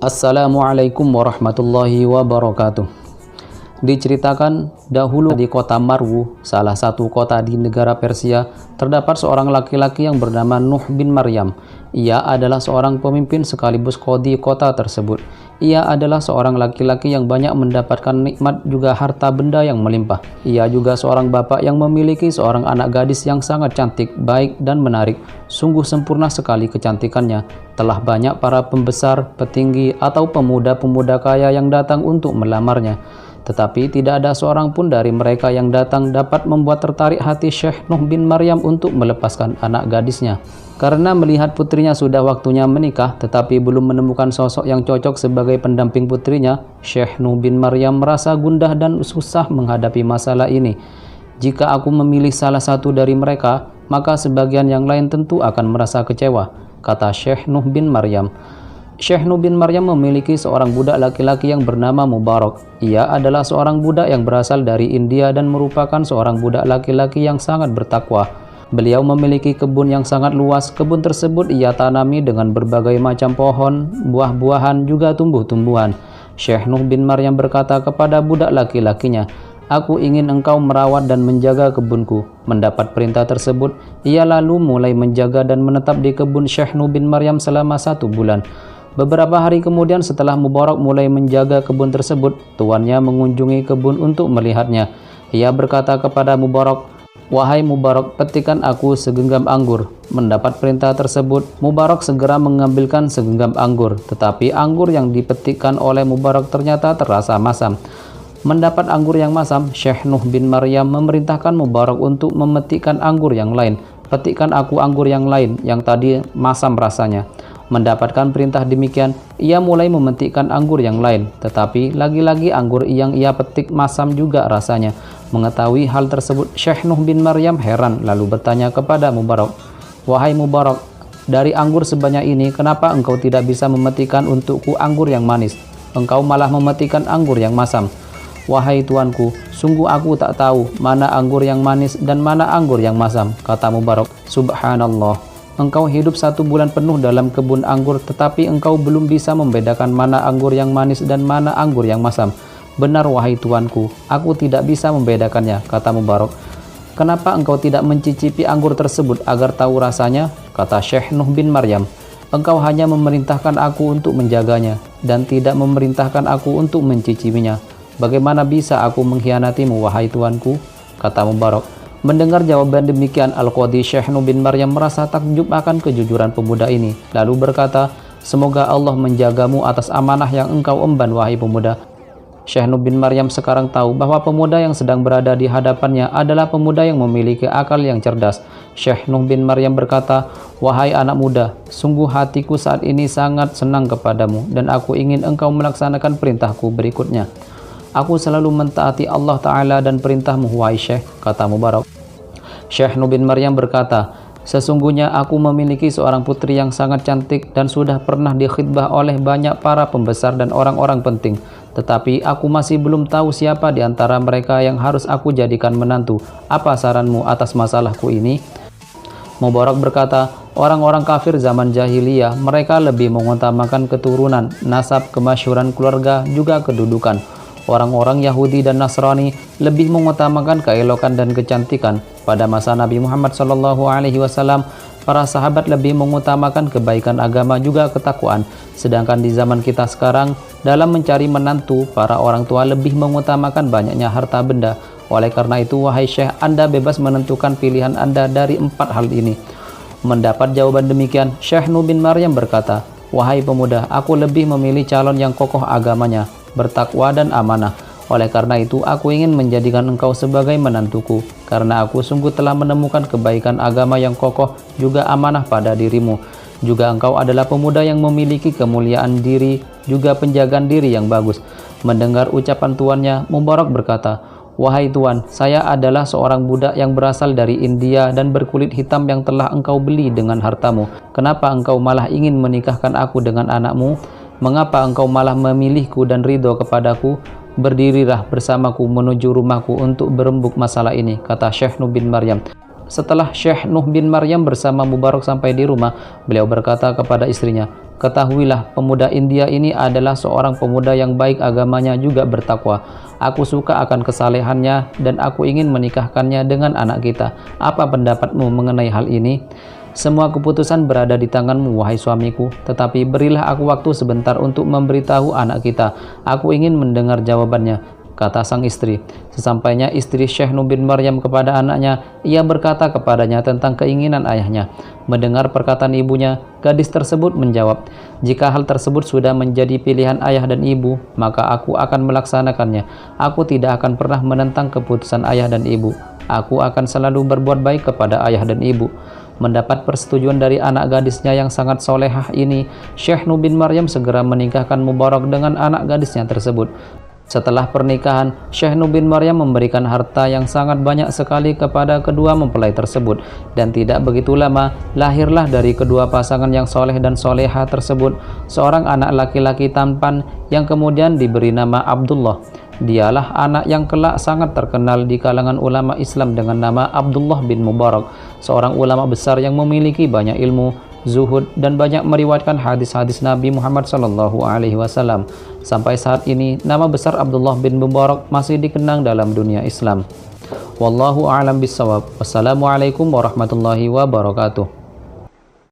Assalamualaikum warahmatullahi wabarakatuh. Diceritakan dahulu di kota Marwu, salah satu kota di negara Persia, terdapat seorang laki-laki yang bernama Nuh bin Maryam. Ia adalah seorang pemimpin sekaligus qadhi kota tersebut. Ia adalah seorang laki-laki yang banyak mendapatkan nikmat juga harta benda yang melimpah. Ia juga seorang bapak yang memiliki seorang anak gadis yang sangat cantik, baik dan menarik. Sungguh sempurna sekali kecantikannya. Telah banyak para pembesar, petinggi, atau pemuda-pemuda kaya yang datang untuk melamarnya. Tetapi tidak ada seorang pun dari mereka yang datang dapat membuat tertarik hati Syekh Nuh bin Maryam untuk melepaskan anak gadisnya. Karena melihat putrinya sudah waktunya menikah tetapi belum menemukan sosok yang cocok sebagai pendamping putrinya, Syekh Nuh bin Maryam merasa gundah dan susah menghadapi masalah ini. Jika aku memilih salah satu dari mereka, maka sebagian yang lain tentu akan merasa kecewa, kata Syekh Nuh bin Maryam. Syekh Nuh bin Maryam memiliki seorang budak laki-laki yang bernama Mubarak. Ia adalah seorang budak yang berasal dari India dan merupakan seorang budak laki-laki yang sangat bertakwa. Beliau memiliki kebun yang sangat luas. Kebun tersebut ia tanami dengan berbagai macam pohon, buah-buahan, juga tumbuh-tumbuhan. Syekh Nuh bin Maryam berkata kepada budak laki-lakinya, "Aku ingin engkau merawat dan menjaga kebunku." Mendapat perintah tersebut, ia lalu mulai menjaga dan menetap di kebun Syekh Nuh bin Maryam selama 1 bulan. Beberapa hari kemudian setelah Mubarak mulai menjaga kebun tersebut, tuannya mengunjungi kebun untuk melihatnya. Ia berkata kepada Mubarak, "Wahai Mubarak, petikan aku segenggam anggur." Mendapat perintah tersebut, Mubarak segera mengambilkan segenggam anggur, tetapi anggur yang dipetikkan oleh Mubarak ternyata terasa masam. Mendapat anggur yang masam, Syekh Nuh bin Maryam memerintahkan Mubarak untuk memetikkan anggur yang lain. "Petikkan aku anggur yang lain, yang tadi masam rasanya." Mendapatkan perintah demikian, ia mulai memetikkan anggur yang lain, tetapi lagi-lagi anggur yang ia petik masam juga rasanya. Mengetahui hal tersebut, Syekh Nuh bin Maryam heran lalu bertanya kepada Mubarak, "Wahai Mubarak, dari anggur sebanyak ini, kenapa engkau tidak bisa memetikkan untukku anggur yang manis? Engkau malah memetikkan anggur yang masam." "Wahai tuanku, sungguh aku tak tahu mana anggur yang manis dan mana anggur yang masam," kata Mubarak. "Subhanallah. Engkau hidup 1 bulan penuh dalam kebun anggur, tetapi engkau belum bisa membedakan mana anggur yang manis dan mana anggur yang masam." "Benar wahai tuanku, aku tidak bisa membedakannya," kata Mubarak. "Kenapa engkau tidak mencicipi anggur tersebut agar tahu rasanya?" kata Syekh Nuh bin Maryam. "Engkau hanya memerintahkan aku untuk menjaganya dan tidak memerintahkan aku untuk mencicipinya. Bagaimana bisa aku mengkhianatimu wahai tuanku?" kata Mubarak. Mendengar jawaban demikian, Al-Qadhi Syekh Nuh bin Maryam merasa takjub akan kejujuran pemuda ini, lalu berkata, "Semoga Allah menjagamu atas amanah yang engkau emban wahai pemuda." Syekh Nuh bin Maryam sekarang tahu bahwa pemuda yang sedang berada di hadapannya adalah pemuda yang memiliki akal yang cerdas. Syekh Nuh bin Maryam berkata, "Wahai anak muda, sungguh hatiku saat ini sangat senang kepadamu dan aku ingin engkau melaksanakan perintahku berikutnya." "Aku selalu mentaati Allah Ta'ala dan perintahmu wahai Syekh," kata Mubarak. Syekh Nuh bin Maryam berkata, "Sesungguhnya aku memiliki seorang putri yang sangat cantik dan sudah pernah dikhidbah oleh banyak para pembesar dan orang-orang penting. Tetapi aku masih belum tahu siapa di antara mereka yang harus aku jadikan menantu. Apa saranmu atas masalahku ini?" Mubarak berkata, "Orang-orang kafir zaman jahiliyah, mereka lebih mengutamakan keturunan, nasab, kemasyhuran keluarga, juga kedudukan. Orang-orang Yahudi dan Nasrani lebih mengutamakan keelokan dan kecantikan. Pada masa Nabi Muhammad SAW, para sahabat lebih mengutamakan kebaikan agama juga ketakwaan. Sedangkan di zaman kita sekarang, dalam mencari menantu, para orang tua lebih mengutamakan banyaknya harta benda. Oleh karena itu, wahai Syekh, Anda bebas menentukan pilihan Anda dari 4 hal ini." Mendapat jawaban demikian, Syekh Nuh bin Maryam berkata, "Wahai pemuda, aku lebih memilih calon yang kokoh agamanya, bertakwa dan amanah. Oleh karena itu, aku ingin menjadikan engkau sebagai menantuku, karena aku sungguh telah menemukan kebaikan agama yang kokoh juga amanah pada dirimu. Juga engkau adalah pemuda yang memiliki kemuliaan diri, juga penjagaan diri yang bagus." Mendengar ucapan tuannya, Mubarak berkata, "Wahai tuan, saya adalah seorang budak yang berasal dari India dan berkulit hitam yang telah engkau beli dengan hartamu. Kenapa engkau malah ingin menikahkan aku dengan anakmu? Mengapa engkau malah memilihku dan ridho kepadaku? Berdirilah bersamaku menuju rumahku untuk berembuk masalah ini," kata Syekh Nuh bin Maryam. Setelah Syekh Nuh bin Maryam bersama Mubarak sampai di rumah, beliau berkata kepada istrinya, "Ketahuilah, pemuda India ini adalah seorang pemuda yang baik agamanya juga bertakwa. Aku suka akan kesalehannya dan aku ingin menikahkannya dengan anak kita. Apa pendapatmu mengenai hal ini?" "Semua keputusan berada di tanganmu, wahai suamiku, tetapi berilah aku waktu sebentar untuk memberitahu anak kita. Aku ingin mendengar jawabannya," kata sang istri. Sesampainya istri Syekh Nuh bin Maryam kepada anaknya, ia berkata kepadanya tentang keinginan ayahnya. Mendengar perkataan ibunya, gadis tersebut menjawab, "Jika hal tersebut sudah menjadi pilihan ayah dan ibu, maka aku akan melaksanakannya. Aku tidak akan pernah menentang keputusan ayah dan ibu. Aku akan selalu berbuat baik kepada ayah dan ibu." Mendapat persetujuan dari anak gadisnya yang sangat solehah ini, Syekh Nuh bin Maryam segera menikahkan Mubarak dengan anak gadisnya tersebut. Setelah pernikahan, Syekh Nuh bin Maryam memberikan harta yang sangat banyak sekali kepada kedua mempelai tersebut, dan tidak begitu lama lahirlah dari kedua pasangan yang soleh dan soleha tersebut seorang anak laki-laki tampan yang kemudian diberi nama Abdullah. Dialah anak yang kelak sangat terkenal di kalangan ulama Islam dengan nama Abdullah bin Mubarak, seorang ulama besar yang memiliki banyak ilmu, zuhud, dan banyak meriwayatkan hadis-hadis Nabi Muhammad SAW. Sampai saat ini, nama besar Abdullah bin Mubarak masih dikenang dalam dunia Islam. Wallahu a'lam bishawab. Wassalamualaikum warahmatullahi wabarakatuh.